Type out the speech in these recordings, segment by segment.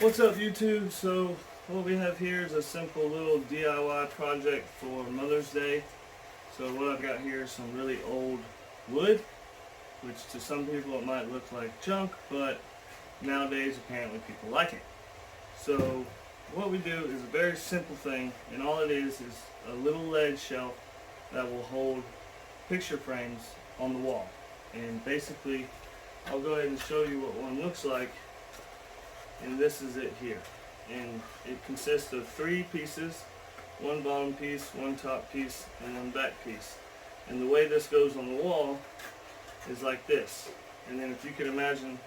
What's up YouTube? So what we have here is a simple little DIY project for Mother's Day. So what I've got here is some really old wood, which to some people it might look like junk, but nowadays apparently people like it. So what we do is a very simple thing, and all it is a little ledge shelf that will hold picture frames on the wall. And basically I'll go ahead and show you what one looks like. And this is it here, and it consists of 3 pieces, one bottom piece, one top piece, and one back piece. And the way this goes on the wall is like this. And then if you could imagine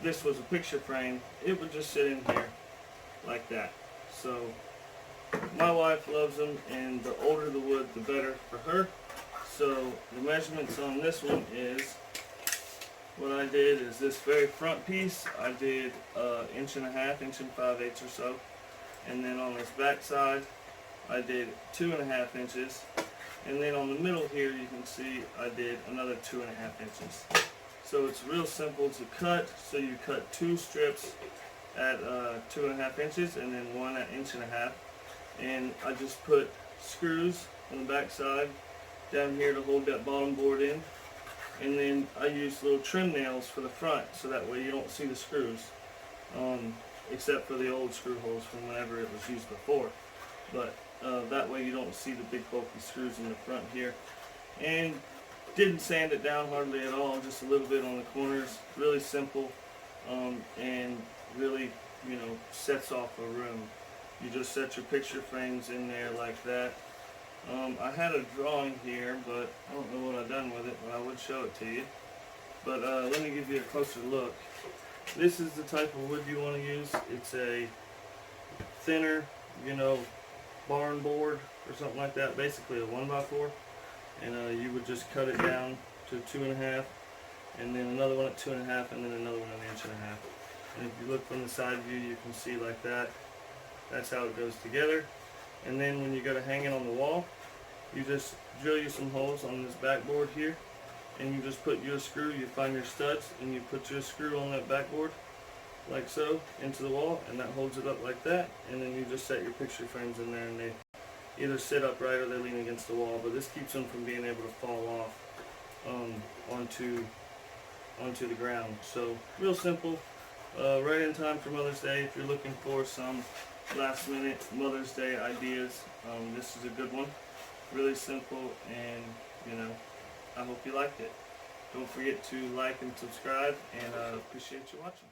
this was a picture frame, it would just sit in here like that. So my wife loves them, and the older the wood the better for her. So the measurements on this one is, what I did is this very front piece, I did 1.5 inches, 1 5/8 or so. And then on this back side, I did 2.5 inches. And then on the middle here, you can see I did another 2.5 inches. So it's real simple to cut. So you cut 2 strips at 2.5 inches and then one at 1.5 inches. And I just put screws on the back side down here to hold that bottom board in. And then I use little trim nails for the front, so that way you don't see the screws, except for the old screw holes from whenever it was used before. But that way you don't see the big bulky screws in the front here. And didn't sand it down hardly at all, just a little bit on the corners. Really simple, and really, sets off a room. You just set your picture frames in there like that. I had a drawing here, but I don't know what I've done with it, but I would show it to you. But let me give you a closer look. This is the type of wood you want to use. It's a thinner, barn board or something like that, basically a 1x4. And you would just cut it down to 2.5, and then another one at 2.5, and then another one at 1.5 inches. And if you look from the side view, you can see like that. That's how it goes together. And then when you go to hang it on the wall, you just drill you some holes on this backboard here, and you just put you a screw. You find your studs, and you put your screw on that backboard, like so, into the wall, and that holds it up like that. And then you just set your picture frames in there, and they either sit upright or they lean against the wall. But this keeps them from being able to fall off onto the ground. So real simple, right in time for Mother's Day. If you're looking for some last minute Mother's Day ideas, this is a good one. Really simple, and I hope you liked it. Don't forget to like and subscribe, and appreciate you watching.